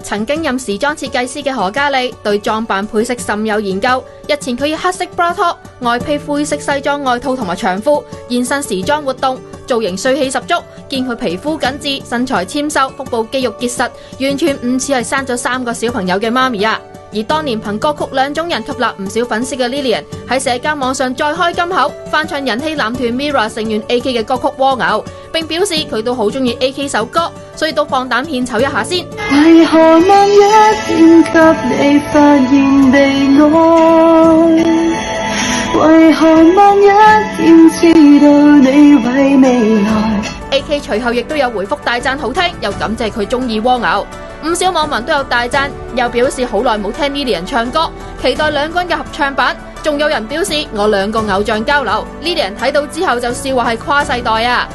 曾經任時裝設計師嘅何嘉莉對裝扮配色甚有研究。日前佢以黑色 bra top、外披灰色西裝外套同埋長褲現身時裝活動，造型帥氣十足。見佢皮膚緊緻、身材纖瘦、腹部肌肉結實，完全唔似係生咗3個小朋友嘅媽咪啊！而當年憑歌曲《兩種人》吸納唔少粉絲嘅 Lilian 喺社交網上再開金口，翻唱人氣男團 Mirror 成員 AK 嘅歌曲《蝸牛》，並表示佢都好中意 AK 首歌，所以都放膽獻醜一下先。為何萬一天給你發現被愛？為何萬一天知道你為未來？AK 隨後亦都有回覆大讚好聽，又感謝佢中意蝸牛。唔少網民都有大讚，又表示好耐冇聽 Lilian 唱歌，期待兩個人嘅合唱版。仲有人表示我兩個偶像交流，Lilian睇到之後就笑話係跨世代啊！